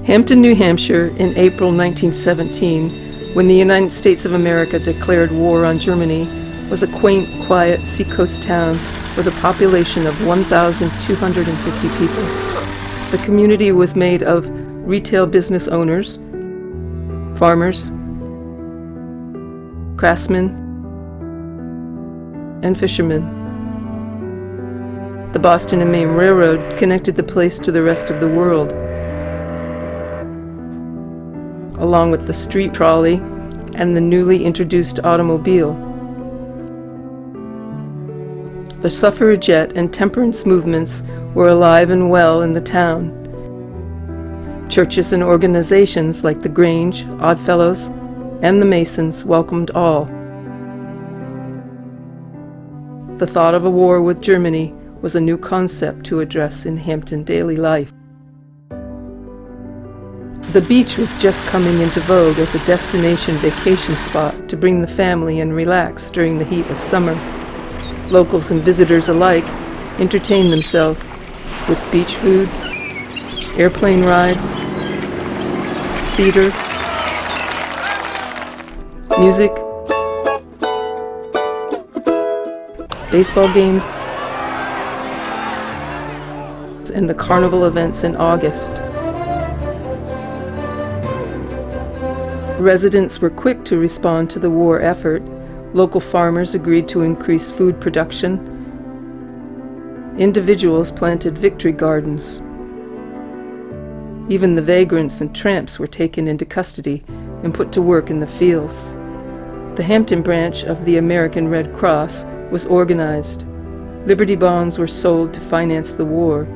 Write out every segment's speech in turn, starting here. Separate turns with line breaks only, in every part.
Hampton, New Hampshire, in April 1917, when the United States of America declared war on Germany, was a quaint, quiet seacoast town with a population of 1,250 people. The community was made of retail business owners, farmers, craftsmen, and fishermen. The Boston and Maine Railroad connected the place to the rest of the world, along with the street trolley and the newly introduced automobile. The suffragette and temperance movements were alive and well in the town. Churches and organizations like the Grange, Oddfellows, and the Masons welcomed all. The thought of a war with Germany was a new concept to address in Hampton daily life. The beach was just coming into vogue as a destination vacation spot to bring the family and relax during the heat of summer. Locals and visitors alike entertained themselves with beach foods, airplane rides, theater, music, baseball games, and the carnival events in August. Residents were quick to respond to the war effort. Local farmers agreed to increase food production. Individuals planted victory gardens. Even the vagrants and tramps were taken into custody and put to work in the fields. The Hampton branch of the American Red Cross was organized. Liberty bonds were sold to finance the war.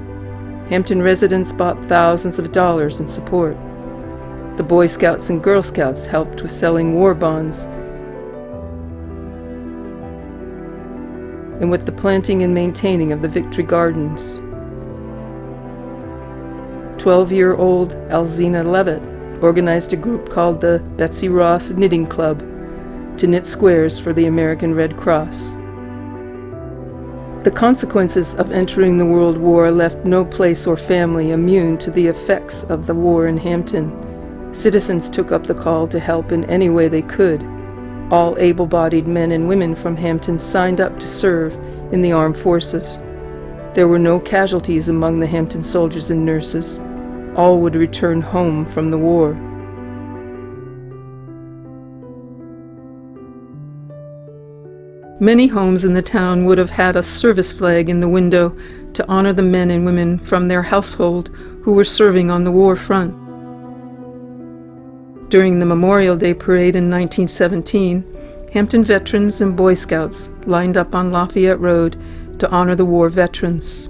Hampton residents bought thousands of dollars in support. The Boy Scouts and Girl Scouts helped with selling war bonds and with the planting and maintaining of the victory gardens. 12-year-old Alzina Levitt organized a group called the Betsy Ross Knitting Club to knit squares for the American Red Cross. The consequences of entering the World War left no place or family immune to the effects of the war in Hampton. Citizens took up the call to help in any way they could. All able-bodied men and women from Hampton signed up to serve in the armed forces. There were no casualties among the Hampton soldiers and nurses. All would return home from the war. Many homes in the town would have had a service flag in the window to honor the men and women from their household who were serving on the war front. During the Memorial Day Parade in 1917, Hampton veterans and Boy Scouts lined up on Lafayette Road to honor the war veterans.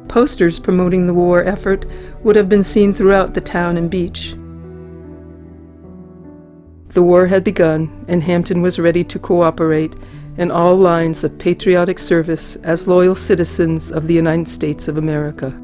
Posters promoting the war effort would have been seen throughout the town and beach. The war had begun, and Hampton was ready to cooperate in all lines of patriotic service as loyal citizens of the United States of America.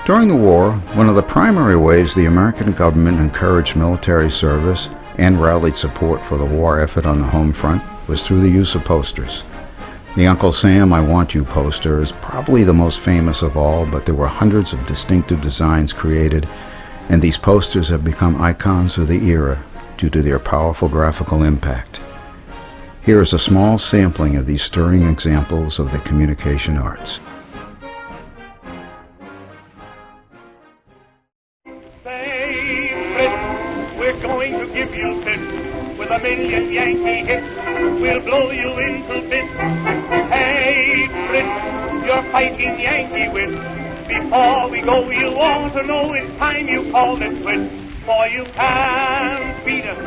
During the war, one of the primary ways the American government encouraged military service and rallied support for the war effort on the home front was through the use of posters. The Uncle Sam I Want You poster is probably the most famous of all, but there were hundreds of distinctive designs created, and these posters have become icons of the era due to their powerful graphical impact. Here is a small sampling of these stirring examples of the communication arts.
Million Yankee hits will blow you into bits. Hey, Fritz, you're fighting Yankee wits. Before we go, you ought to know it's time you called it quits. For you can't beat us,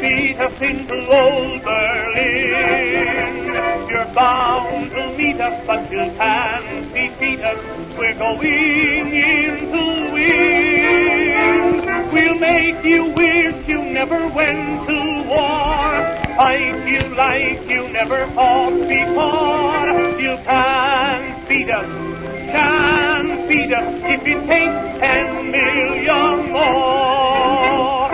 beat us into old Berlin. You're bound to meet us, but you can't defeat us. We're going in to win. We'll make you wish you never went to war. Fight you like you never fought before. You can't beat us, can't beat us if it takes 10 million more.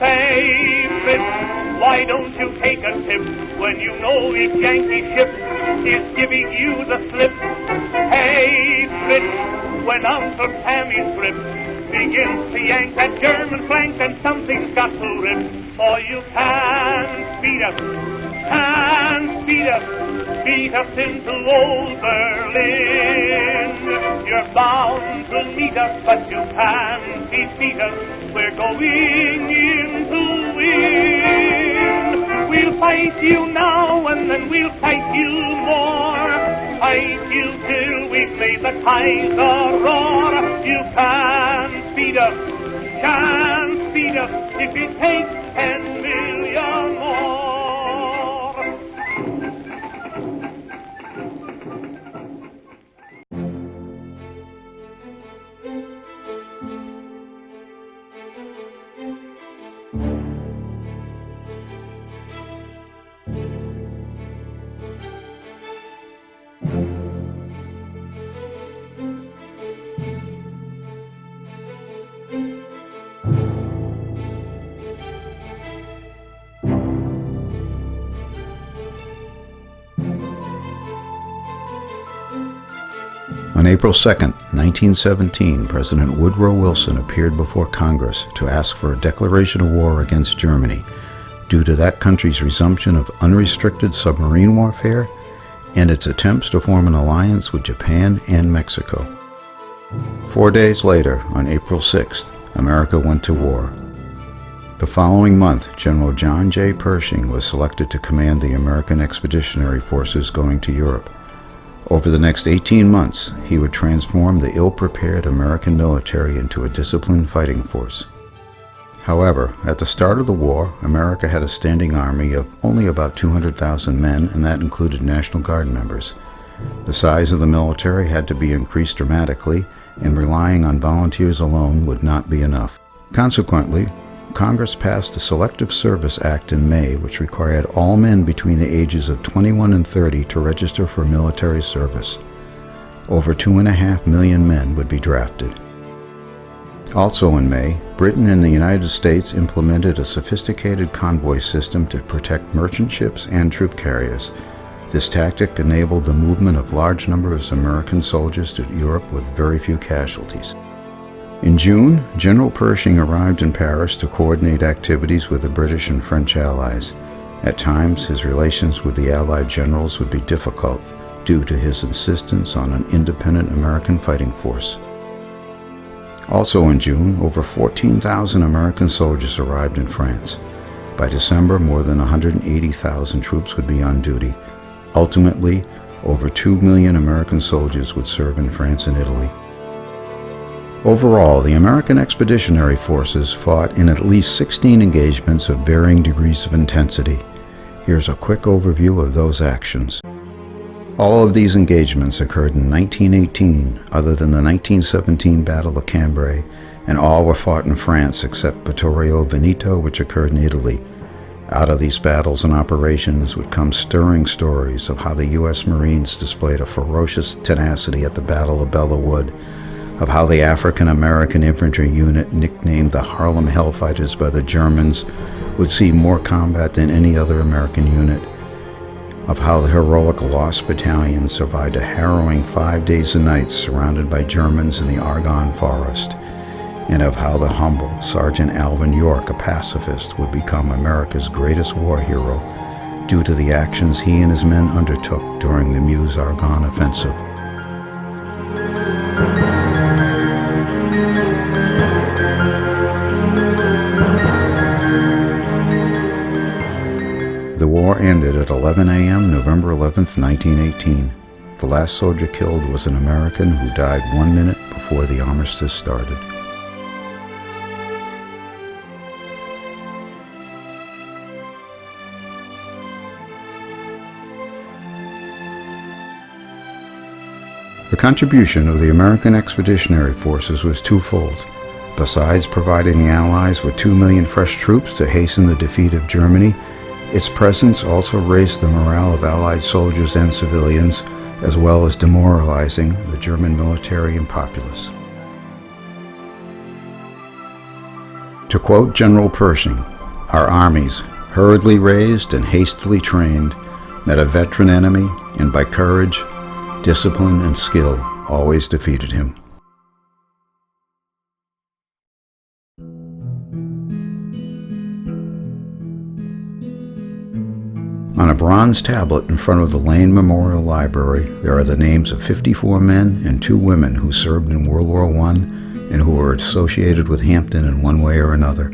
Say, Fritz, why don't you take a tip when you know each Yankee ship is giving you the slip? Hey, Fritz, when Uncle Sammy's grip begins to yank that German flank, then something's got to rip. For you can't beat us, can't beat us, beat us into old Berlin. You're bound to meet us, but you can't defeat us. We're going in to win. We'll fight you now and then we'll fight you more. Fight you till we've made the Kaiser roar. You can't beat us, can't beat us if it takes 10 million more.
On April 2, 1917, President Woodrow Wilson appeared before Congress to ask for a declaration of war against Germany due to that country's resumption of unrestricted submarine warfare and its attempts to form an alliance with Japan and Mexico. 4 days later, on April 6th, America went to war. The following month, General John J. Pershing was selected to command the American Expeditionary Forces going to Europe. Over the next 18 months, he would transform the ill-prepared American military into a disciplined fighting force. However, at the start of the war, America had a standing army of only about 200,000 men, and that included National Guard members. The size of the military had to be increased dramatically, and relying on volunteers alone would not be enough. Consequently, Congress passed the Selective Service Act in May, which required all men between the ages of 21 and 30 to register for military service. Over 2.5 million men would be drafted. Also in May, Britain and the United States implemented a sophisticated convoy system to protect merchant ships and troop carriers. This tactic enabled the movement of large numbers of American soldiers to Europe with very few casualties. In June, General Pershing arrived in Paris to coordinate activities with the British and French allies. At times, his relations with the Allied generals would be difficult due to his insistence on an independent American fighting force. Also in June, over 14,000 American soldiers arrived in France. By December, more than 180,000 troops would be on duty. Ultimately, over 2 million American soldiers would serve in France and Italy. Overall, the American Expeditionary Forces fought in at least 16 engagements of varying degrees of intensity. Here's a quick overview of those actions. All of these engagements occurred in 1918, other than the 1917 Battle of Cambrai, and all were fought in France except Vittorio Veneto, which occurred in Italy. Out of these battles and operations would come stirring stories of how the U.S. Marines displayed a ferocious tenacity at the Battle of Belleau Wood, of how the African-American infantry unit, nicknamed the Harlem Hellfighters by the Germans, would see more combat than any other American unit, of how the heroic Lost Battalion survived a harrowing 5 days and nights surrounded by Germans in the Argonne Forest, and of how the humble Sergeant Alvin York, a pacifist, would become America's greatest war hero due to the actions he and his men undertook during the Meuse-Argonne offensive. The war ended at 11 a.m. November 11, 1918. The last soldier killed was an American who died 1 minute before the armistice started. The contribution of the American Expeditionary Forces was twofold. Besides providing the Allies with 2 million fresh troops to hasten the defeat of Germany, its presence also raised the morale of Allied soldiers and civilians, as well as demoralizing the German military and populace. To quote General Pershing, "Our armies, hurriedly raised and hastily trained, met a veteran enemy and by courage, discipline, and skill always defeated him." On a bronze tablet in front of the Lane Memorial Library, there are the names of 54 men and 2 women who served in World War I and who were associated with Hampton in one way or another.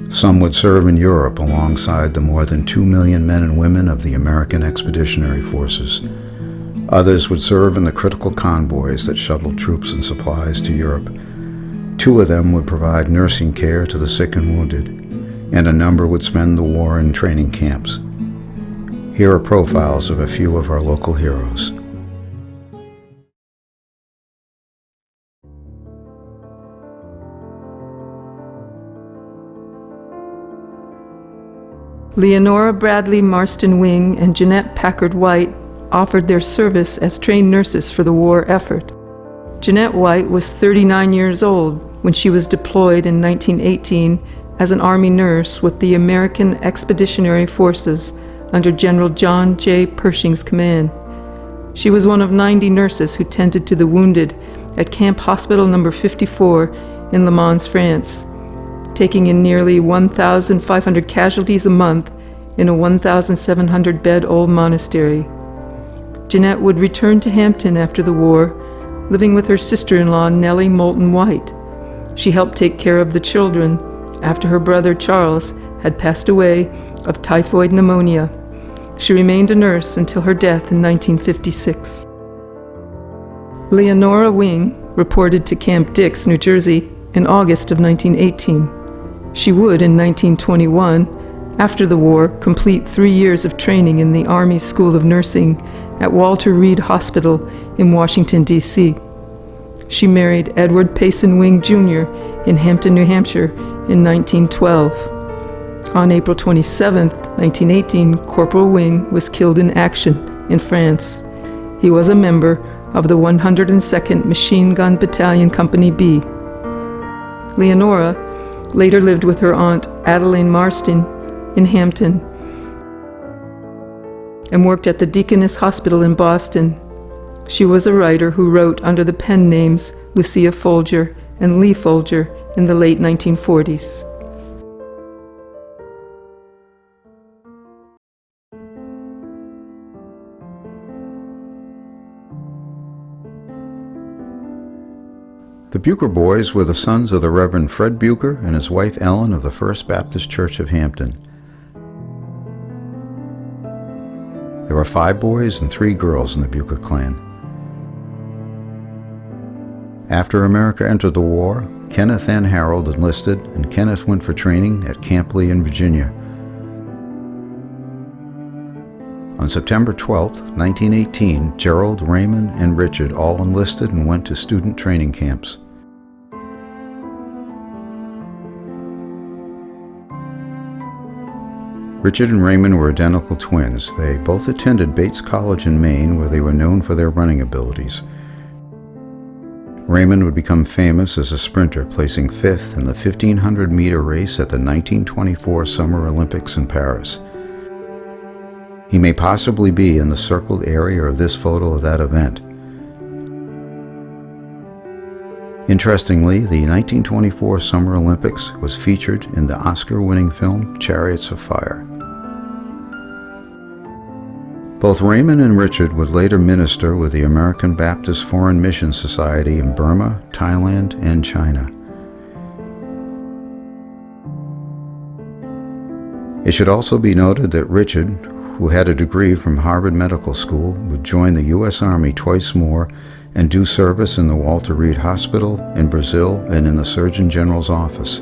Some would serve in Europe alongside the more than 2 million men and women of the American Expeditionary Forces. Others would serve in the critical convoys that shuttled troops and supplies to Europe. 2 of them would provide nursing care to the sick and wounded, and a number would spend the war in training camps. Here are profiles of a few of our local heroes.
Leonora Bradley Marston Wing and Jeanette Packard White offered their service as trained nurses for the war effort. Jeanette White was 39 years old when she was deployed in 1918 as an Army nurse with the American Expeditionary Forces under General John J. Pershing's command. She was one of 90 nurses who tended to the wounded at Camp Hospital No. 54 in Le Mans, France, taking in nearly 1,500 casualties a month in a 1,700-bed old monastery. Jeanette would return to Hampton after the war, living with her sister-in-law Nellie Moulton White. She helped take care of the children after her brother Charles had passed away of typhoid pneumonia. She remained a nurse until her death in 1956. Leonora Wing reported to Camp Dix, New Jersey, in August of 1918. She would, in 1921, after the war, complete 3 years of training in the Army School of Nursing at Walter Reed Hospital in Washington, D.C. She married Edward Payson Wing, Jr. in Hampton, New Hampshire in 1912. On April 27, 1918, Corporal Wing was killed in action in France. He was a member of the 102nd Machine Gun Battalion Company B. Leonora later lived with her aunt Adeline Marston in Hampton and worked at the Deaconess Hospital in Boston. She was a writer who wrote under the pen names Lucia Folger and Lee Folger in the late 1940s.
The Bucher boys were the sons of the Reverend Fred Bucher and his wife Ellen of the First Baptist Church of Hampton. There were 5 boys and 3 girls in the Bucher clan. After America entered the war, Kenneth and Harold enlisted, and Kenneth went for training at Camp Lee in Virginia. On September 12, 1918, Gerald, Raymond, and Richard all enlisted and went to student training camps. Richard and Raymond were identical twins. They both attended Bates College in Maine, where they were known for their running abilities. Raymond would become famous as a sprinter, placing 5th in the 1,500-meter race at the 1924 Summer Olympics in Paris. He may possibly be in the circled area of this photo of that event. Interestingly, the 1924 Summer Olympics was featured in the Oscar-winning film Chariots of Fire. Both Raymond and Richard would later minister with the American Baptist Foreign Mission Society in Burma, Thailand, and China. It should also be noted that Richard, who had a degree from Harvard Medical School, would join the U.S. Army twice more and do service in the Walter Reed Hospital, in Brazil, and in the Surgeon General's office.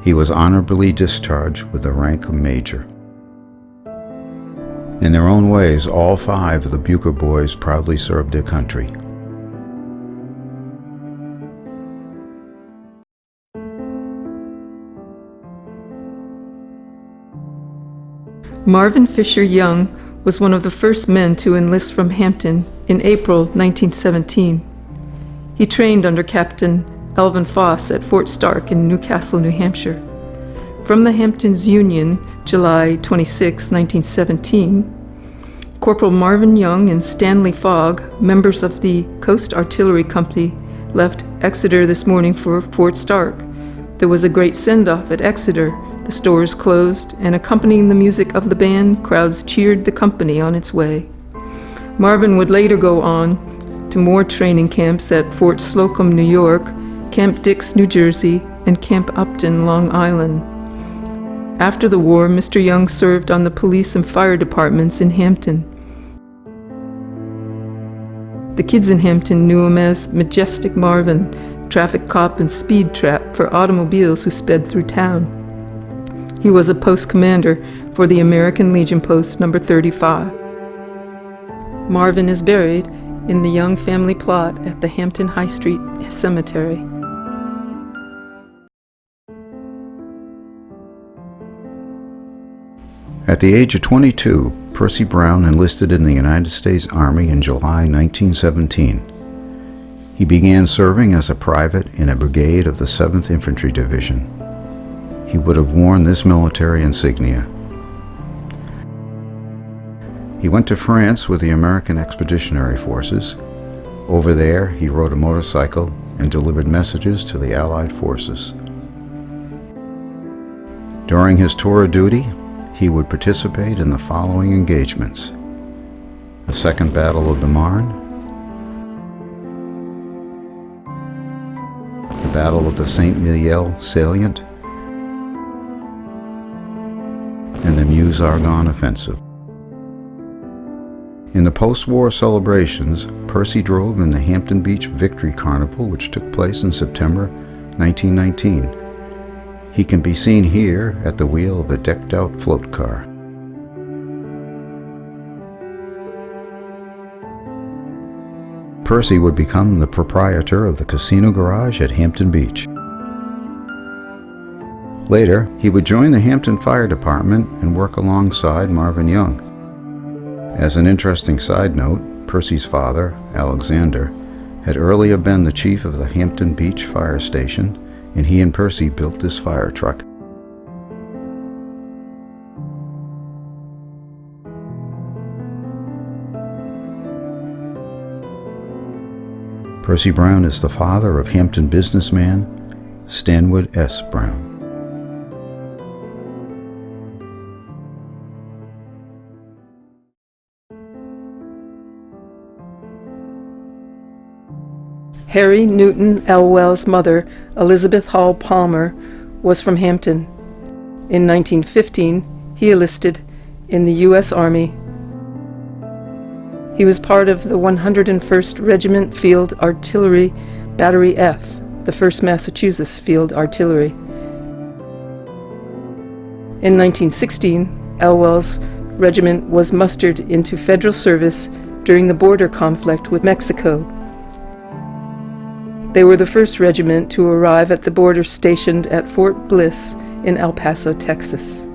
He was honorably discharged with the rank of major. In their own ways, all 5 of the Bucher boys proudly served their country.
Marvin Fisher Young was one of the first men to enlist from Hampton in April 1917. He trained under Captain Elvin Foss at Fort Stark in Newcastle, New Hampshire. From the Hamptons Union, July 26, 1917, Corporal Marvin Young and Stanley Fogg, members of the Coast Artillery Company, left Exeter this morning for Fort Stark. There was a great send-off at Exeter. The stores closed, and accompanying the music of the band, crowds cheered the company on its way. Marvin would later go on to more training camps at Fort Slocum, New York, Camp Dix, New Jersey, and Camp Upton, Long Island. After the war, Mr. Young served on the police and fire departments in Hampton. The kids in Hampton knew him as Majestic Marvin, traffic cop and speed trap for automobiles who sped through town. He was a post commander for the American Legion Post number 35. Marvin is buried in the Young family plot at the Hampton High Street Cemetery.
At the age of 22, Percy Brown enlisted in the United States Army in July 1917. He began serving as a private in a brigade of the 7th Infantry Division. He would have worn this military insignia. He went to France with the American Expeditionary Forces. Over there, he rode a motorcycle and delivered messages to the Allied forces. During his tour of duty, he would participate in the following engagements: the Second Battle of the Marne, the Battle of the Saint-Mihiel Salient, and the Meuse-Argonne Offensive. In the post-war celebrations, Percy drove in the Hampton Beach Victory Carnival, which took place in September 1919. He can be seen here at the wheel of a decked-out float car. Percy would become the proprietor of the casino garage at Hampton Beach. Later, he would join the Hampton Fire Department and work alongside Marvin Young. As an interesting side note, Percy's father, Alexander, had earlier been the chief of the Hampton Beach Fire Station, and he and Percy built this fire truck. Percy Brown is the father of Hampton businessman Stanwood S. Brown.
Harry Newton Elwell's mother, Elizabeth Hall Palmer, was from Hampton. In 1915, he enlisted in the U.S. Army. He was part of the 101st Regiment Field Artillery Battery F, the 1st Massachusetts Field Artillery. In 1916, Elwell's regiment was mustered into federal service during the border conflict with Mexico. They were the first regiment to arrive at the border stationed at Fort Bliss in El Paso, Texas.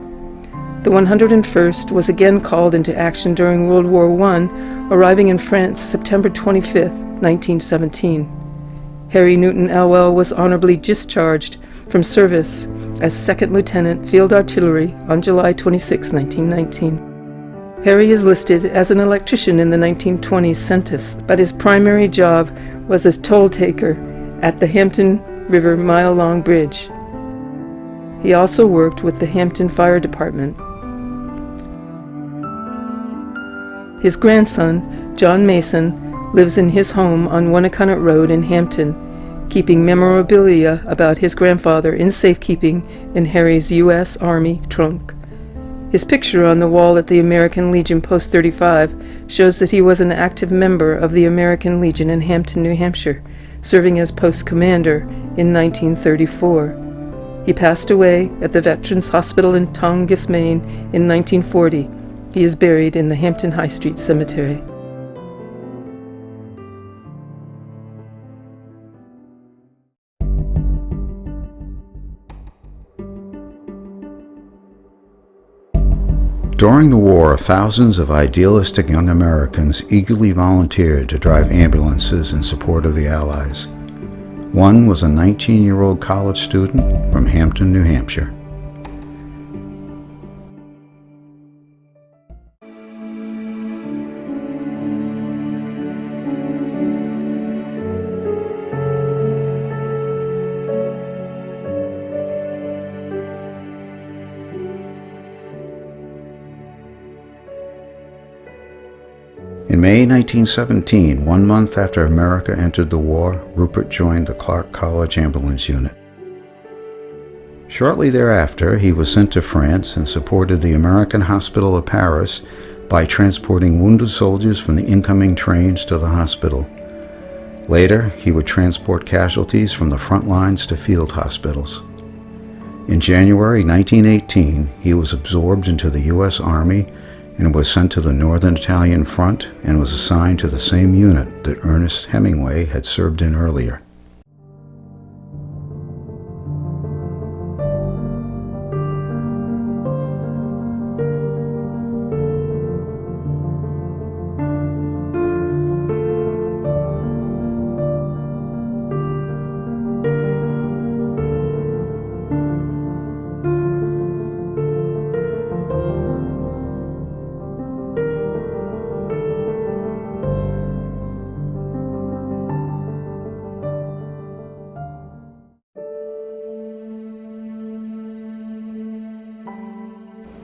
The 101st was again called into action during World War I, arriving in France September 25, 1917. Harry Newton Elwell was honorably discharged from service as 2nd Lieutenant Field Artillery on July 26, 1919. Harry is listed as an electrician in the 1920s census, but his primary job was as toll taker at the Hampton River mile-long bridge. He also worked with the Hampton Fire Department. His grandson, John Mason, lives in his home on Winnicott Road in Hampton, keeping memorabilia about his grandfather in safekeeping in Harry's U.S. Army trunk. His picture on the wall at the American Legion Post 35 shows that he was an active member of the American Legion in Hampton, New Hampshire, serving as post commander in 1934. He passed away at the Veterans Hospital in Tongass, Maine in 1940. He is buried in the Hampton High Street Cemetery.
During the war, thousands of idealistic young Americans eagerly volunteered to drive ambulances in support of the Allies. One was a 19-year-old college student from Hampton, New Hampshire. In May 1917, 1 month after America entered the war, Rupert joined the Clark College Ambulance Unit. Shortly thereafter, he was sent to France and supported the American Hospital of Paris by transporting wounded soldiers from the incoming trains to the hospital. Later, he would transport casualties from the front lines to field hospitals. In January 1918, he was absorbed into the U.S. Army and was sent to the Northern Italian Front and was assigned to the same unit that Ernest Hemingway had served in earlier.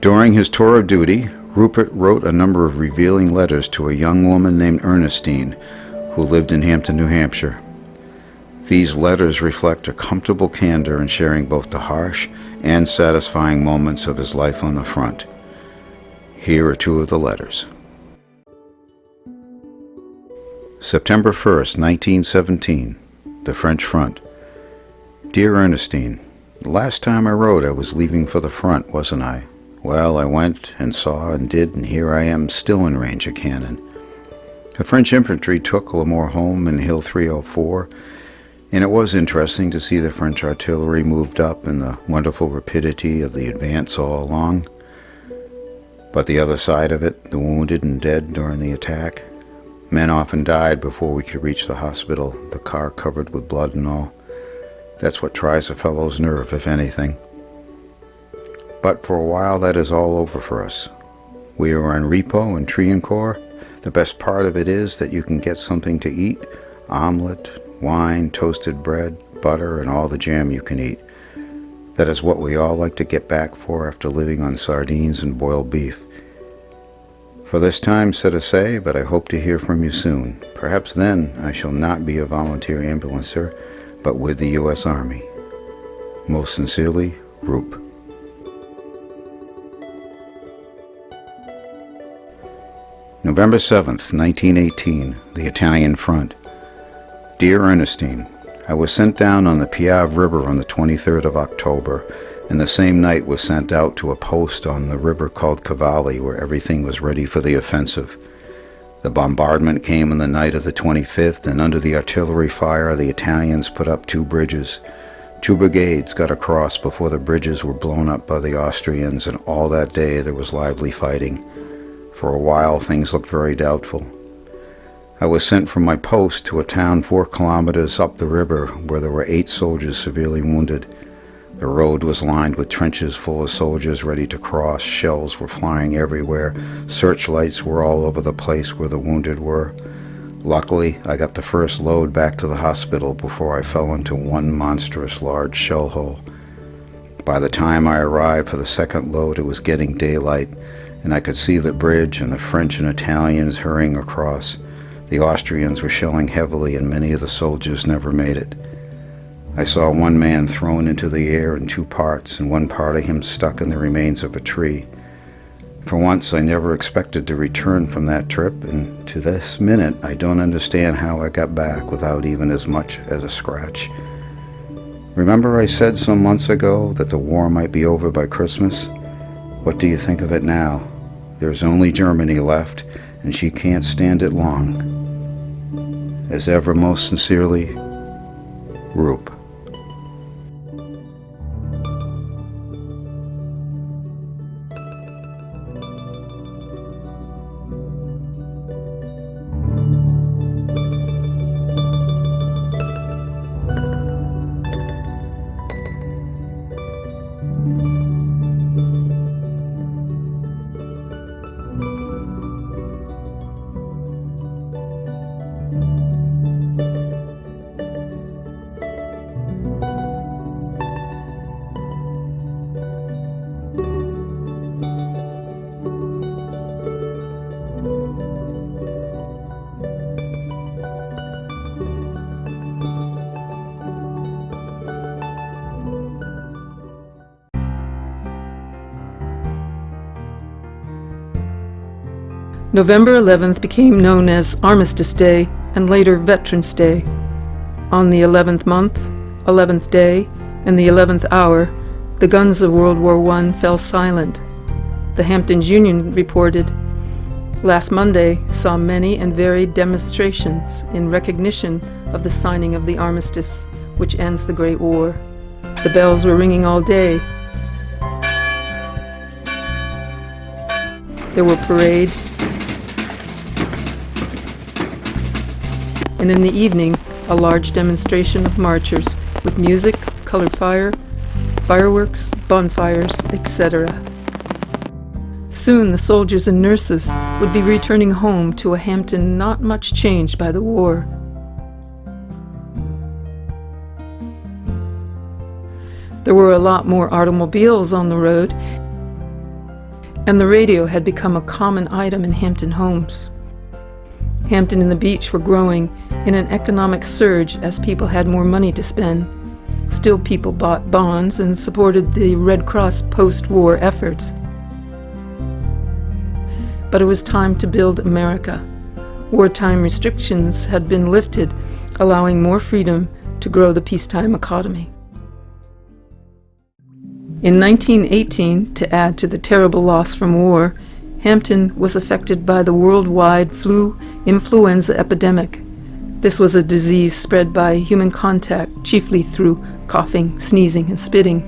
During his tour of duty, Rupert wrote a number of revealing letters to a young woman named Ernestine, who lived in Hampton, New Hampshire. These letters reflect a comfortable candor in sharing both the harsh and satisfying moments of his life on the front. Here are two of the letters. September 1st, 1917, the French Front. Dear Ernestine, the last time I wrote I was leaving for the front, wasn't I? Well, I went and saw and did, and here I am still in range of cannon. The French infantry took Lamore home in Hill 304, and it was interesting to see the French artillery moved up and the wonderful rapidity of the advance all along. But the other side of it, the wounded and dead during the attack. Men often died before we could reach the hospital, the car covered with blood and all. That's what tries a fellow's nerve, if anything. But for a while that is all over for us. We are on repo in Triancourt. The best part of it is that you can get something to eat, omelet, wine, toasted bread, butter, and all the jam you can eat. That is what we all like to get back for after living on sardines and boiled beef. For this time, so to say, but I hope to hear from you soon. Perhaps then I shall not be a volunteer ambulancer, but with the U.S. Army. Most sincerely, Roop. November 7th, 1918, the Italian Front. Dear Ernestine, I was sent down on the Piave River on the 23rd of October, and the same night was sent out to a post on the river called Cavalli, where everything was ready for the offensive. The bombardment came on the night of the 25th, and under the artillery fire, the Italians put up 2 bridges. 2 brigades got across before the bridges were blown up by the Austrians, and all that day there was lively fighting. For a while, things looked very doubtful. I was sent from my post to a town 4 kilometers up the river where there were 8 soldiers severely wounded. The road was lined with trenches full of soldiers ready to cross. Shells were flying everywhere. Searchlights were all over the place where the wounded were. Luckily, I got the first load back to the hospital before I fell into one monstrous large shell hole. By the time I arrived for the second load, it was getting daylight, and I could see the bridge and the French and Italians hurrying across. The Austrians were shelling heavily, and many of the soldiers never made it. I saw one man thrown into the air in 2 parts, and one part of him stuck in the remains of a tree. For once, I never expected to return from that trip, and to this minute, I don't understand how I got back without even as much as a scratch. Remember I said some months ago that the war might be over by Christmas? What do you think of it now? There's only Germany left, and she can't stand it long. As ever, most sincerely, Roop.
November 11th became known as Armistice Day and later Veterans Day. On the 11th month, 11th day, and the 11th hour, the guns of World War I fell silent. The Hampton's Union reported, "Last Monday saw many and varied demonstrations in recognition of the signing of the armistice, which ends the Great War. The bells were ringing all day. There were parades, and in the evening, a large demonstration of marchers with music, colored fire, fireworks, bonfires, etc. Soon the soldiers and nurses would be returning home to a Hampton not much changed by the war. There were a lot more automobiles on the road, and the radio had become a common item in Hampton homes. Hampton and the beach were growing in an economic surge as people had more money to spend. Still, people bought bonds and supported the Red Cross post-war efforts. But it was time to build America. Wartime restrictions had been lifted, allowing more freedom to grow the peacetime economy. In 1918, to add to the terrible loss from war, Hampton was affected by the worldwide flu-influenza epidemic. This was a disease spread by human contact, chiefly through coughing, sneezing, and spitting.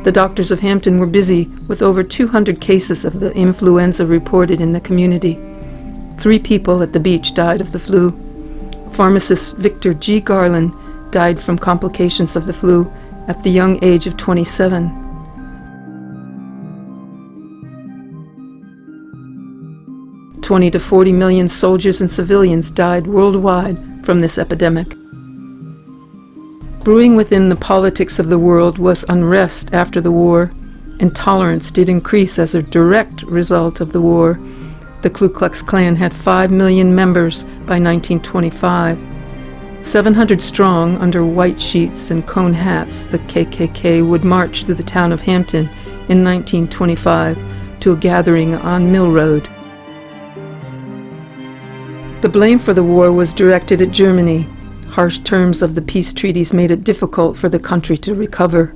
The doctors of Hampton were busy with over 200 cases of the influenza reported in the community. 3 people at the beach died of the flu. Pharmacist Victor G. Garland died from complications of the flu at the young age of 27. $20 to 40 million soldiers and civilians died worldwide from this epidemic. Brewing within the politics of the world was unrest after the war. Intolerance did increase as a direct result of the war. The Ku Klux Klan had 5 million members by 1925. 700 strong under white sheets and cone hats, the KKK would march through the town of Hampton in 1925 to a gathering on Mill Road. The blame for the war was directed at Germany. Harsh terms of the peace treaties made it difficult for the country to recover.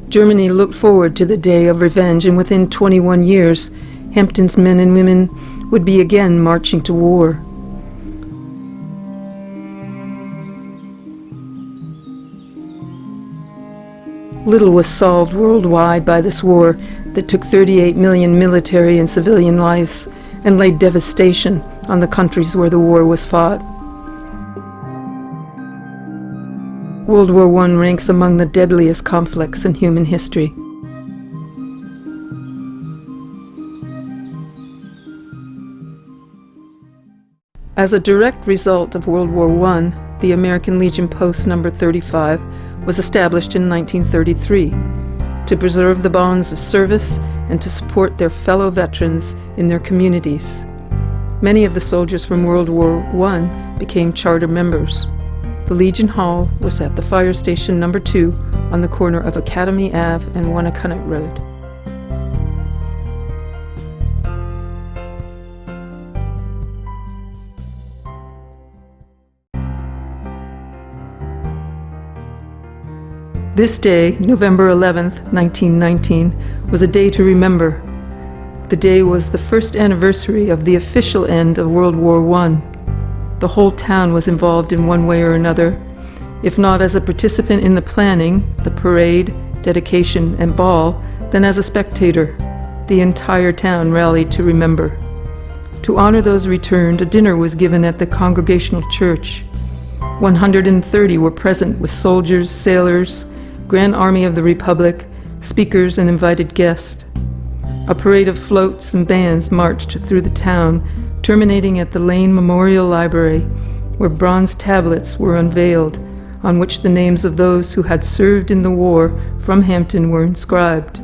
Germany looked forward to the day of revenge, and within 21 years, Hampton's men and women would be again marching to war. Little was solved worldwide by this war that took 38 million military and civilian lives and laid devastation on the countries where the war was fought. World War I ranks among the deadliest conflicts in human history. As a direct result of World War I, the American Legion Post No. 35 was established in 1933 to preserve the bonds of service and to support their fellow veterans in their communities. Many of the soldiers from World War I became charter members. The Legion Hall was at the Fire Station No. 2 on the corner of Academy Ave and Wanacunnet Road. This day, November 11th, 1919, was a day to remember. The day was the first anniversary of the official end of World War I. The whole town was involved in one way or another, if not as a participant in the planning, the parade, dedication, and ball, then as a spectator. The entire town rallied to remember. To honor those returned, a dinner was given at the Congregational Church. 130 were present with soldiers, sailors, Grand Army of the Republic, speakers, and invited guests. A parade of floats and bands marched through the town, terminating at the Lane Memorial Library, where bronze tablets were unveiled, on which the names of those who had served in the war from Hampton were inscribed.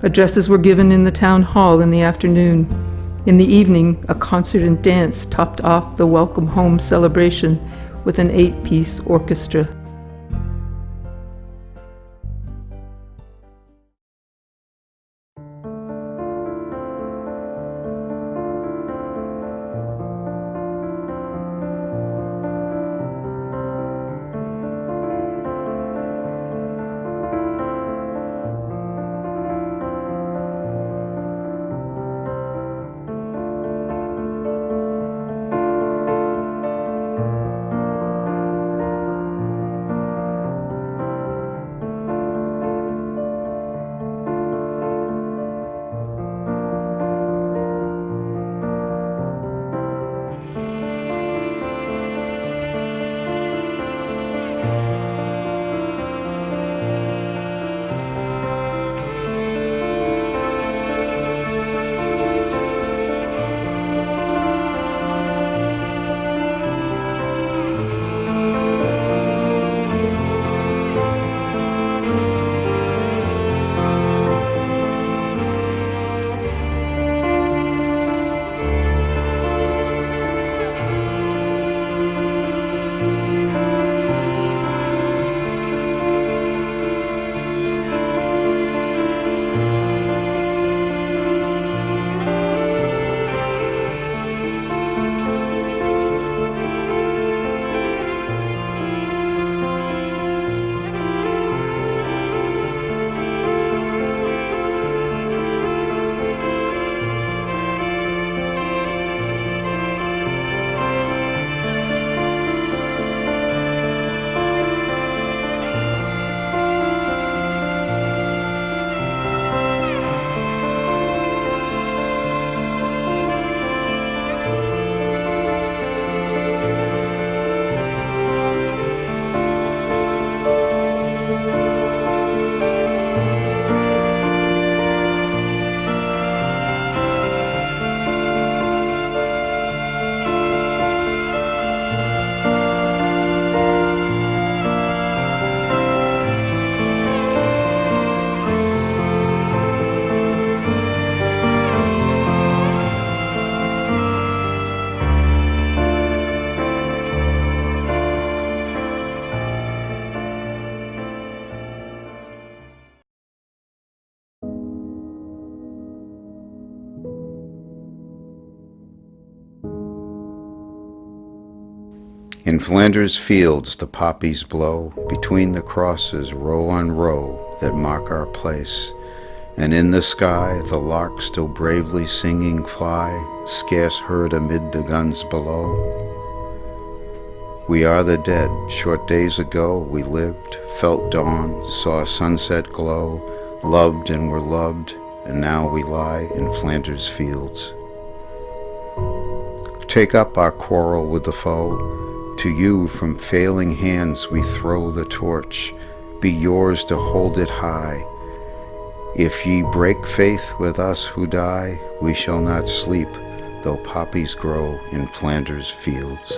Addresses were given in the town hall in the afternoon. In the evening, a concert and dance topped off the Welcome Home celebration with an 8-piece orchestra.
In Flanders fields the poppies blow, between the crosses row on row that mark our place, and in the sky the larks still bravely singing fly, scarce heard amid the guns below. We are the dead. Short days ago we lived, felt dawn, saw a sunset glow, loved and were loved, and now we lie in Flanders fields. Take up our quarrel with the foe. To you from failing hands we throw the torch. Be yours to hold it high. If ye break faith with us who die, we shall not sleep, though poppies grow in Flanders fields.